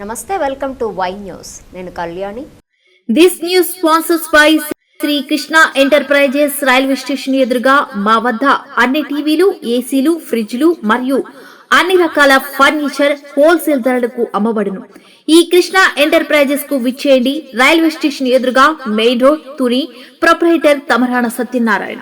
నమస్తే, welcome to Y news. నేను Kalyani. This news sponsors by Shri Krishna enterprises. Railway station ఎదురుగా మా వద్ద అన్ని టీవీలు, ఏసీలు, ఫ్రిడ్జ్లు మరియు అన్ని రకాల ఫర్నిచర్ హోల్సేల్ ధరలకు అమ్మబడును. ఈ కృష్ణ ఎంటర్ప్రైజెస్ కు విచ్చేయండి. రైల్వే స్టేషన్ ఎదురుగా, main road, Tuni. Proprietor Tamarana Satyanarayana.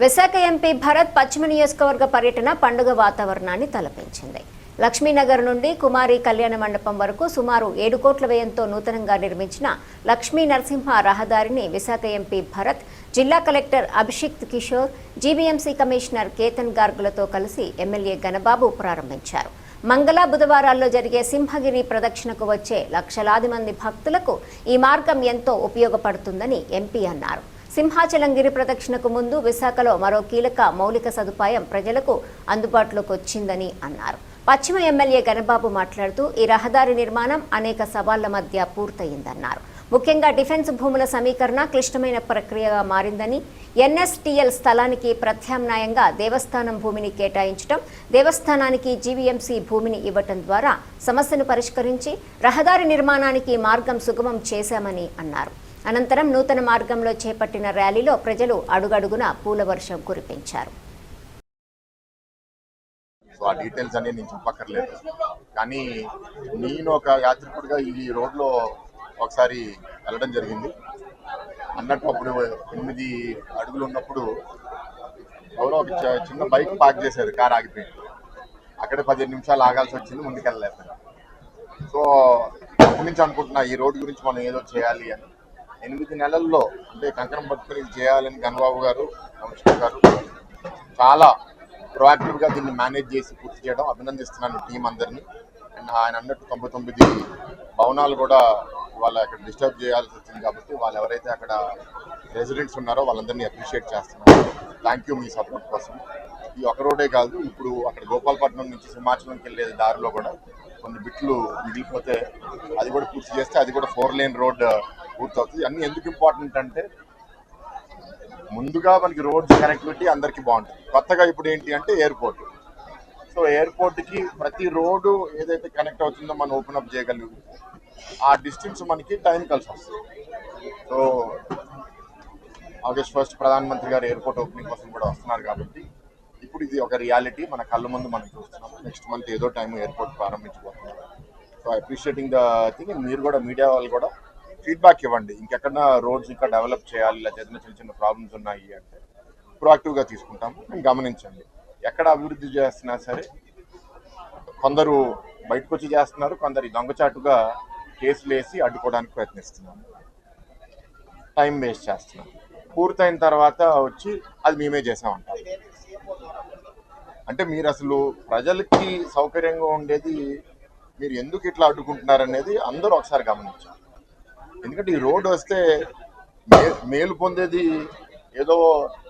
Visakha MP Bharat పశ్చిమ నియోజకవర్గ పర్యటన పండుగ వాతావరణాన్ని తలపించింది. లక్ష్మీనగర్ నుండి కుమారి కళ్యాణ మండపం వరకు సుమారు 7 కోట్ల వ్యయంతో నూతనంగా నిర్మించిన లక్ష్మీ నరసింహ రహదారిని విశాఖ ఎంపీ భరత్, జిల్లా collector Abhishikt Kishore, GVMC commissioner Ketan గార్గులతో కలిసి ఎమ్మెల్యే గణబాబు ప్రారంభించారు. మంగళ, బుధవారాల్లో జరిగే సింహగిరి ప్రదక్షిణకు వచ్చే లక్షలాది మంది భక్తులకు ఈ మార్గం ఎంతో ఉపయోగపడుతుందని ఎంపీ అన్నారు. సింహాచలం గిరి ప్రదక్షిణకు ముందు విశాఖలో మరో కీలక మౌలిక సదుపాయం ప్రజలకు అందుబాటులోకి వచ్చిందని అన్నారు. పశ్చిమ ఎమ్మెల్యే గణబాబు మాట్లాడుతూ ఈ రహదారి నిర్మాణం అనేక సవాళ్ల మధ్య పూర్తయిందన్నారు. ముఖ్యంగా డిఫెన్స్ భూముల సమీకరణ క్లిష్టమైన ప్రక్రియగా మారిందని, ఎన్ఎస్టీఎల్ స్థలానికి ప్రత్యామ్నాయంగా దేవస్థానం భూమిని కేటాయించడం, దేవస్థానానికి జీవీఎంసీ భూమిని ఇవ్వటం ద్వారా సమస్యను పరిష్కరించి రహదారి నిర్మాణానికి మార్గం సుగమం చేశామని అన్నారు. అనంతరం నూతన మార్గంలో చేపట్టిన ర్యాలీలో ప్రజలు అడుగడుగున పూల వర్షం కురిపించారు. ఆ డీటెయిల్స్ అనేది నేను చెప్పక్కర్లేదు, కానీ నేను ఒక యాత్రికుడిగా ఈ రోడ్లో ఒకసారి వెళ్ళడం జరిగింది. అన్నట్టు అప్పుడు 8 అడుగులు ఉన్నప్పుడు ఎవరో ఒక చిన్న బైక్ పార్క్ చేశారు, కార్ ఆగిపోయింది. అక్కడే 15 నిమిషాలు ఆగాల్సి వచ్చింది, ముందుకెళ్ళలేదు. సో అప్పటి నుంచి అనుకుంటున్నా ఈ రోడ్డు గురించి మనం ఏదో చేయాలి అని. 8 నెలల్లో అంటే కంకణం పట్టుకుని ఇది చేయాలని గణబాబు గారు, కమిషనర్ గారు చాలా ప్రొయాక్టివ్గా దీన్ని మేనేజ్ చేసి పూర్తి చేయడం అభినందిస్తున్నాను టీం అందరినీ. అండ్ ఆయన అన్నట్టు 99 భవనాలు కూడా వాళ్ళు అక్కడ డిస్టర్బ్ చేయాల్సి వచ్చింది కాబట్టి వాళ్ళు ఎవరైతే అక్కడ రెసిడెంట్స్ ఉన్నారో వాళ్ళందరినీ అప్రిషియేట్ చేస్తున్నారు. థ్యాంక్ యూ మీ సపోర్ట్ కోసం. ఈ ఒక రోడే కాదు, ఇప్పుడు అక్కడ గోపాలపట్నం నుంచి సింహాచలంకి వెళ్ళే దారిలో కూడా కొన్ని బిట్లు మిగిలిపోతే అది కూడా పూర్తి చేస్తే అది కూడా 4 లేన్ రోడ్ పూర్తవుతుంది. అన్నీ ఎందుకు ఇంపార్టెంట్ అంటే ముందుగా మనకి రోడ్స్ కనెక్టివిటీ అందరికీ బాగుంటుంది. కొత్తగా ఇప్పుడు ఏంటి అంటే ఎయిర్పోర్ట్. సో ఎయిర్పోర్ట్కి ప్రతి రోడ్డు ఏదైతే కనెక్ట్ అవుతుందో మనం ఓపెన్ అప్ చేయగలిగి ఆ డిస్టెన్స్ మనకి టైం కలిసి వస్తుంది. సో ఆగస్ట్ 1 ప్రధానమంత్రి గారు ఎయిర్పోర్ట్ ఓపెనింగ్ కోసం కూడా వస్తున్నారు కాబట్టి ఇప్పుడు ఇది ఒక రియాలిటీ మన కళ్ళ ముందు మనం చూస్తున్నాము. నెక్స్ట్ మంత్ ఏదో టైం ఎయిర్పోర్ట్ ప్రారంభించబోతున్నారు. So appreciating the thing. మీరు కూడా మీడియా వాళ్ళు కూడా ఫీడ్బ్యాక్ ఇవ్వండి, ఇంకెక్కడన్నా రోడ్స్ ఇంకా డెవలప్ చేయాలి, లేదా ఏదైనా చిన్న చిన్న ప్రాబ్లమ్స్ ఉన్నాయి అంటే ప్రొయాక్టివ్గా తీసుకుంటాము. గమనించండి, ఎక్కడ అభివృద్ధి చేస్తున్నా సరే కొందరు బయటకు వచ్చి చేస్తున్నారు, కొందరు దొంగచాటుగా కేసులు వేసి అడ్డుకోవడానికి ప్రయత్నిస్తున్నారు, టైం వేస్ట్ చేస్తున్నారు. పూర్తయిన తర్వాత వచ్చి అది మేమే చేసామంటారు. అంటే మీరు అసలు ప్రజలకి సౌకర్యంగా ఉండేది మీరు ఎందుకు ఇట్లా అడ్డుకుంటున్నారనేది అందరూ ఒకసారి గమనించారు. ఎందుకంటే ఈ రోడ్డు వస్తే మేలు పొందేది ఏదో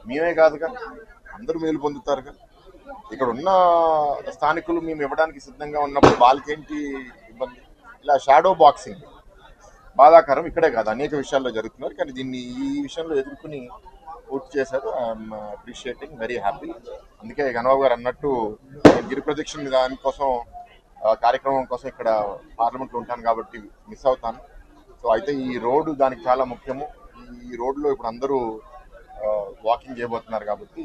మేమే కాదుగా, అందరూ మేలు పొందుతారుగా. ఇక్కడ ఉన్న స్థానికులు మేము ఇవ్వడానికి సిద్ధంగా ఉన్నప్పుడు వాళ్ళకేంటి ఇబ్బంది? ఇలా షాడో బాక్సింగ్ బాధాకరం. ఇక్కడే కాదు, అనేక విషయాల్లో జరుగుతున్నారు, కానీ దీన్ని ఈ విషయంలో ఎదుర్కొని పూర్తి చేశారు. I'm appreciating, very happy. అందుకే గణబాబు గారు అన్నట్టు గిరి ప్రదక్షిణ దానికోసం కార్యక్రమం కోసం ఇక్కడ పార్లమెంట్లో ఉంటాను కాబట్టి మిస్ అవుతాను. సో అయితే ఈ రోడ్డు దానికి చాలా ముఖ్యము. ఈ రోడ్లో ఇప్పుడు అందరూ వాకింగ్ చేయబోతున్నారు కాబట్టి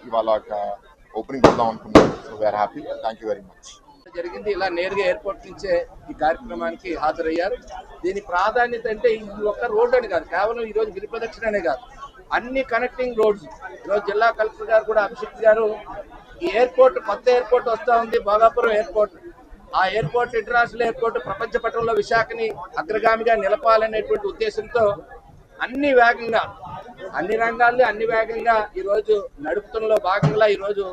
ఇవాళ ఓపెనింగ్ చేద్దాం అనుకున్నాను. So we're happy. Thank you very much. జరిగింది ఇలా నేరుగా ఎయిర్పోర్ట్ నుంచే ఈ కార్యక్రమానికి హాజరయ్యారు. దీని ప్రాధాన్యత అంటే ఇది ఒక్క రోడ్డు అని కాదు, కేవలం ఈరోజు గిరి ప్రదక్షిణ అనే కాదు, అన్ని కనెక్టింగ్ రోడ్స్. ఈరోజు జిల్లా కలెక్టర్ గారు కూడా అభిషిక్త్ గారు ఈ ఎయిర్పోర్ట్, కొత్త ఎయిర్పోర్ట్ వస్తూ ఉంది, భోగాపురం ఎయిర్పోర్ట్. ఆ ఎయిర్పోర్ట్ ఇంటర్నేషనల్ ఎయిర్పోర్ట్ ప్రపంచ పటంలో విశాఖని అగ్రగామిగా నిలపాలనేటువంటి ఉద్దేశంతో అన్ని వేగంగా, అన్ని రంగాల్లో అన్ని వేగంగా ఈరోజు నడుపుతున్నలో భాగంగా ఈరోజు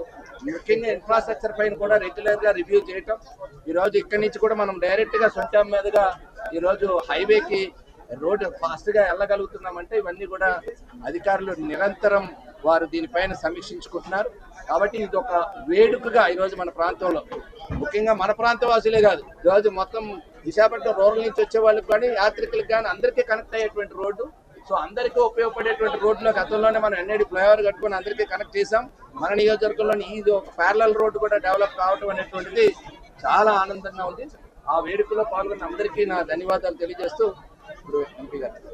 ముఖ్యంగా ఇన్ఫ్రాస్ట్రక్చర్ పైన కూడా రెగ్యులర్గా రివ్యూ చేయటం. ఈరోజు ఇక్కడి నుంచి కూడా మనం డైరెక్ట్గా సొంతం మీదుగా ఈరోజు హైవేకి రోడ్డు ఫాస్ట్గా వెళ్ళగలుగుతున్నామంటే ఇవన్నీ కూడా అధికారులు నిరంతరం వారు దీనిపైన సమీక్షించుకుంటున్నారు. కాబట్టి ఇది ఒక వేడుకగా ఈరోజు మన ప్రాంతంలో, ముఖ్యంగా మన ప్రాంత వాసులే కాదు, ఈరోజు మొత్తం విశాఖపట్నం రూరల్ నుంచి వచ్చే వాళ్ళకి కానీ యాత్రికులకు కానీ అందరికీ కనెక్ట్ అయ్యేటువంటి రోడ్డు. సో అందరికీ ఉపయోగపడేటువంటి రోడ్లో గతంలోనే మనం ఎన్ఐడి ఫ్లైఓవర్ కట్టుకొని అందరికీ కనెక్ట్ చేసాం. మన నియోజకవర్గంలోని ఇది ఒక ప్యారలల్ రోడ్డు కూడా డెవలప్ కావడం అనేటువంటిది చాలా ఆనందంగా ఉంది. ఆ వేడుకలో పాల్గొన్న అందరికీ నా ధన్యవాదాలు తెలియజేస్తూ ఇప్పుడు ఎంపీ గారు